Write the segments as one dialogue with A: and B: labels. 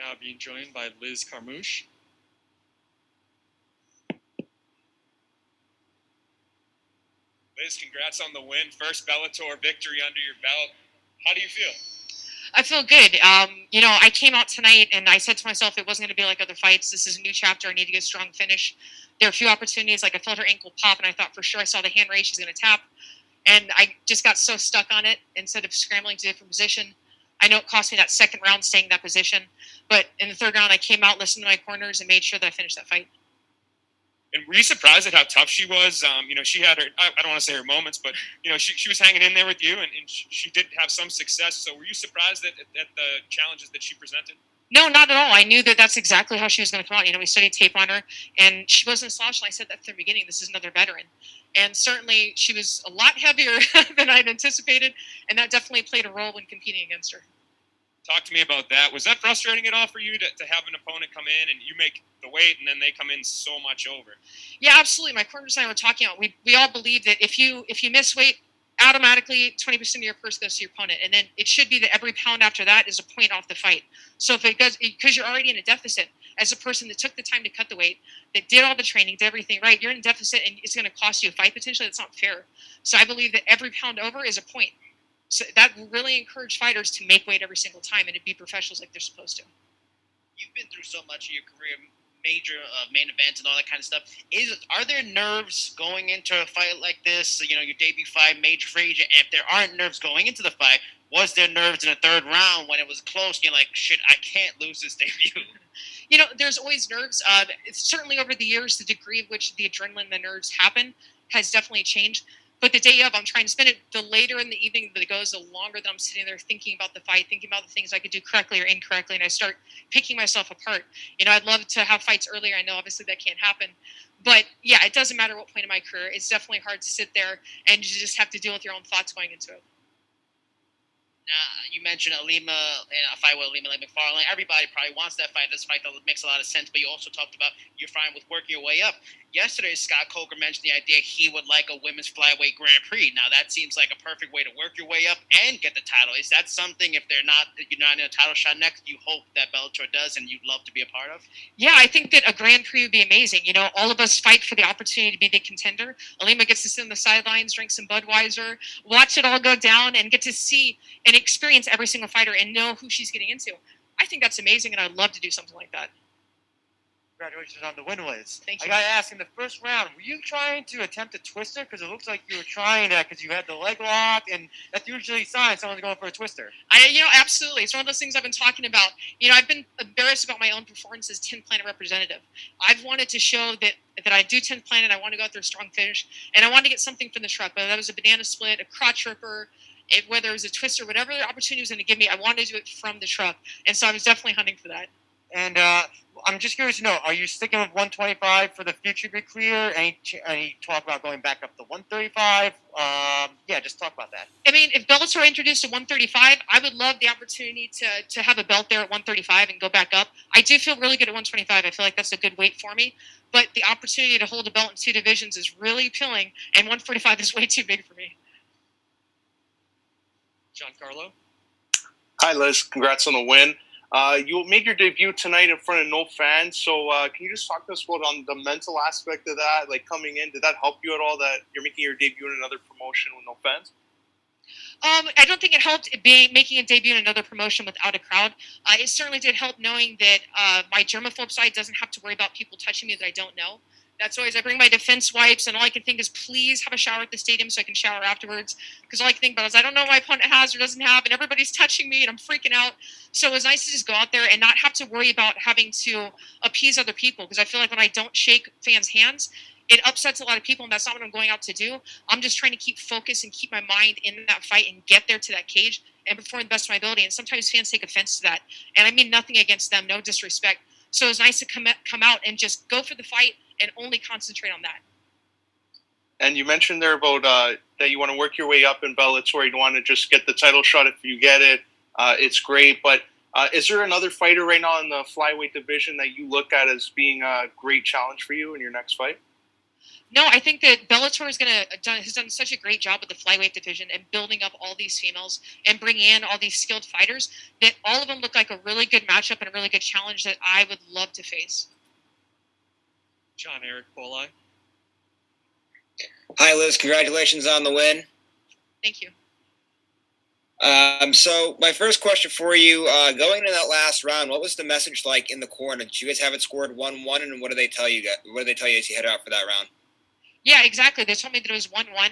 A: now being joined by Liz Carmouche.
B: Liz, congrats on the win. First Bellator victory under your belt. How do you feel?
C: I feel good. I came out tonight and I said to myself it wasn't going to be like other fights. This is a new chapter. I need to get a strong finish. There are a few opportunities, like I felt her ankle pop, and I thought for sure I saw the hand raise, she's going to tap. And I just got so stuck on it instead of scrambling to a different position. I know it cost me that second round staying in that position. But in the third round, I came out, listened to my corners, and made sure that I finished that fight.
B: And were you surprised at how tough she was? She had her, I don't want to say her moments, but, she was hanging in there with you, and she did have some success. So were you surprised at the challenges that she presented?
C: No, not at all. I knew that that's exactly how she was going to come out. We studied tape on her, and she wasn't slouched. And I said that from the beginning. This is another veteran. And certainly she was a lot heavier than I'd anticipated, and that definitely played a role when competing against her.
B: Talk to me about that. Was that frustrating at all for you to have an opponent come in and you make the weight and then they come in so much over?
C: Yeah, absolutely. My corners and I were talking about, we all believe that if you miss weight, automatically 20% of your purse goes to your opponent. And then it should be that every pound after that is a point off the fight. So if it goes, because you're already in a deficit as a person that took the time to cut the weight, that did all the training, did everything right, you're in a deficit and it's going to cost you a fight potentially. That's not fair. So I believe that every pound over is a point. So that really encouraged fighters to make weight every single time and to be professionals like they're supposed to.
D: You've been through so much of your career, major main events and all that kind of stuff. Are there nerves going into a fight like this? Your debut fight, major for age, and if there aren't nerves going into the fight, was there nerves in the third round when it was close? You're like, shit, I can't lose this debut.
C: There's always nerves. It's certainly over the years, the degree of which the adrenaline and the nerves happen has definitely changed. But the day of, I'm trying to spend it, the later in the evening that it goes, the longer that I'm sitting there thinking about the fight, thinking about the things I could do correctly or incorrectly, and I start picking myself apart. I'd love to have fights earlier. I know obviously that can't happen. But yeah, it doesn't matter what point in my career. It's definitely hard to sit there and you just have to deal with your own thoughts going into it.
D: You mentioned Alima and a fight with Alima McFarlane. Everybody probably wants that fight. This fight that makes a lot of sense. But you also talked about you're fine with working your way up. Yesterday, Scott Coker mentioned the idea he would like a women's flyweight Grand Prix. Now that seems like a perfect way to work your way up and get the title. Is that something, if you're not in a title shot next, you hope that Bellator does and you'd love to be a part of?
C: Yeah, I think that a Grand Prix would be amazing. All of us fight for the opportunity to be the contender. Alima gets to sit on the sidelines, drink some Budweiser, watch it all go down, and get to see and experience every single fighter and know who she's getting into. I think that's amazing, and I'd love to do something like that.
E: Congratulations on the win, Liz.
C: Thank you.
E: I got to ask, in the first round, were you trying to attempt a twister? Because it looks like you were trying that because you had the leg lock, and that's usually a sign someone's going for a twister.
C: Absolutely. It's one of those things I've been talking about. I've been embarrassed about my own performance as 10th Planet representative. I've wanted to show that I do 10th Planet, I want to go out there strong finish, and I want to get something from the truck, whether that was a banana split, a crotch ripper, whether it was a twister, whatever the opportunity was going to give me, I wanted to do it from the truck. And so I was definitely hunting for that.
E: And I'm just curious to know, are you sticking with 125 for the future of your career? Any talk about going back up to 135? Just talk about that.
C: If Bellator introduced a 135, I would love the opportunity to have a belt there at 135 and go back up. I do feel really good at 125. I feel like that's a good weight for me. But the opportunity to hold a belt in two divisions is really appealing, and 145 is way too big for me.
A: Giancarlo.
F: Hi, Liz. Congrats on the win. You made your debut tonight in front of no fans, so can you just talk to us about on the mental aspect of that, like coming in? Did that help you at all that you're making your debut in another promotion with no fans?
C: I don't think it helped making a debut in another promotion without a crowd. It certainly did help knowing that my germaphobe side doesn't have to worry about people touching me that I don't know. That's always, I bring my defense wipes, and all I can think is, please have a shower at the stadium so I can shower afterwards. Because all I can think about is, I don't know what my opponent has or doesn't have, and everybody's touching me, and I'm freaking out. So it was nice to just go out there and not have to worry about having to appease other people. Because I feel like when I don't shake fans' hands, it upsets a lot of people, and that's not what I'm going out to do. I'm just trying to keep focus and keep my mind in that fight and get there to that cage and perform the best of my ability. And sometimes fans take offense to that. And I mean nothing against them, no disrespect. So it was nice to come out and just go for the fight and only concentrate on that.
F: And you mentioned there about that you want to work your way up in Bellator. You don't want to just get the title shot if you get it. It's great. But is there another fighter right now in the flyweight division that you look at as being a great challenge for you in your next fight?
C: No, I think that Bellator has done such a great job with the flyweight division and building up all these females and bringing in all these skilled fighters that all of them look like a really good matchup and a really good challenge that I would love to face.
A: John Eric Poli.
G: Hi, Liz. Congratulations on the win.
C: Thank you.
G: So my first question for you, going into that last round, what was the message like in the corner? Did you guys have it scored 1-1, and what did they tell you? What did they tell you as you head out for that round?
C: Yeah, exactly. They told me that it was 1-1.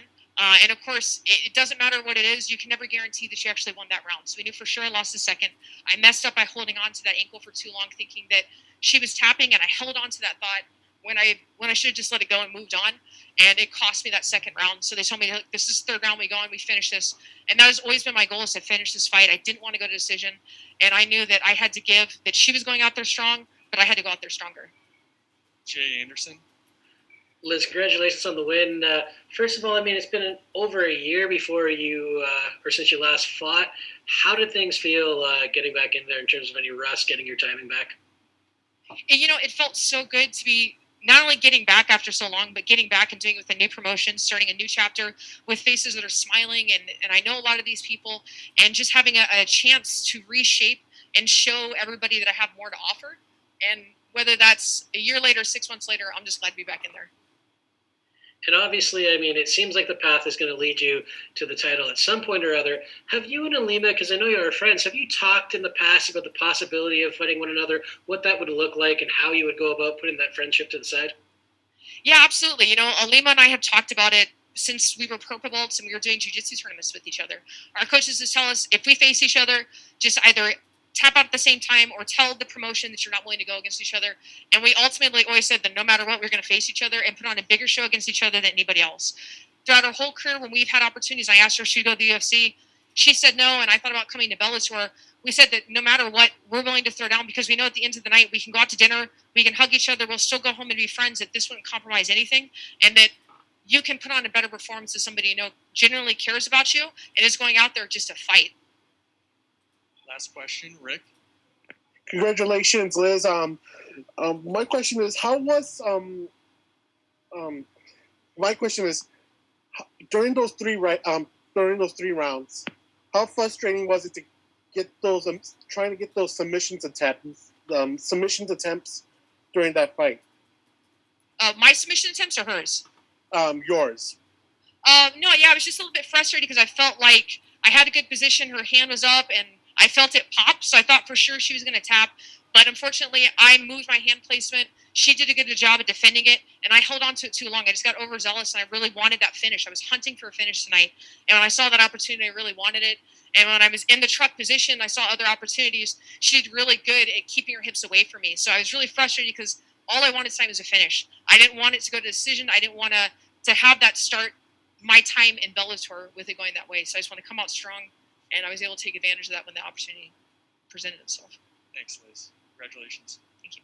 C: And of course, it doesn't matter what it is. You can never guarantee that you actually won that round. So we knew for sure I lost the second. I messed up by holding on to that ankle for too long, thinking that she was tapping, and I held on to that thought when I should have just let it go and moved on. And it cost me that second round. So they told me, look, this is the third round we go and we finish this. And that has always been my goal, is to finish this fight. I didn't want to go to decision. And I knew that I had to give, that she was going out there strong, but I had to go out there stronger.
A: Jay Anderson.
H: Liz, congratulations on the win. First of all, I mean, it's been over a year before you, or since you last fought. How did things feel getting back in there in terms of any rust, getting your timing back?
C: And, it felt so good to be not only getting back after so long, but getting back and doing it with a new promotion, starting a new chapter with faces that are smiling. And I know a lot of these people, and just having a chance to reshape and show everybody that I have more to offer. And whether that's a year later, 6 months later, I'm just glad to be back in there.
H: And obviously, I mean, it seems like the path is going to lead you to the title at some point or other. Have you and Alima, because I know you're friends, have you talked in the past about the possibility of fighting one another, what that would look like, and how you would go about putting that friendship to the side?
C: Yeah, absolutely. Alima and I have talked about it since we were purple belts and we were doing jiu-jitsu tournaments with each other. Our coaches just tell us, if we face each other, just either tap out at the same time or tell the promotion that you're not willing to go against each other. And we ultimately always said that no matter what, we're going to face each other and put on a bigger show against each other than anybody else. Throughout our whole career, when we've had opportunities, I asked her if she'd go to the UFC. She said no, and I thought about coming to Bellator. We said that no matter what, we're willing to throw down, because we know at the end of the night we can go out to dinner, we can hug each other, we'll still go home and be friends, that this wouldn't compromise anything, and that you can put on a better performance to somebody you know genuinely cares about you and is going out there just to fight.
A: Last question, Rick.
I: Congratulations, Liz. My question is, during those three rounds, how frustrating was it to get those trying to get those submissions attempts during that fight?
C: My submission attempts or hers?
I: Yours.
C: No, yeah, I was just a little bit frustrated because I felt like I had a good position. Her hand was up, and I felt it pop, so I thought for sure she was going to tap. But unfortunately, I moved my hand placement. She did a good job of defending it, and I held on to it too long. I just got overzealous, and I really wanted that finish. I was hunting for a finish tonight, and when I saw that opportunity, I really wanted it. And when I was in the truck position, I saw other opportunities. She did really good at keeping her hips away from me. So I was really frustrated because all I wanted tonight was a finish. I didn't want it to go to decision. I didn't want to have that start my time in Bellator with it going that way. So I just want to come out strong, and I was able to take advantage of that when the opportunity presented itself.
A: Thanks, Liz. Congratulations.
C: Thank you.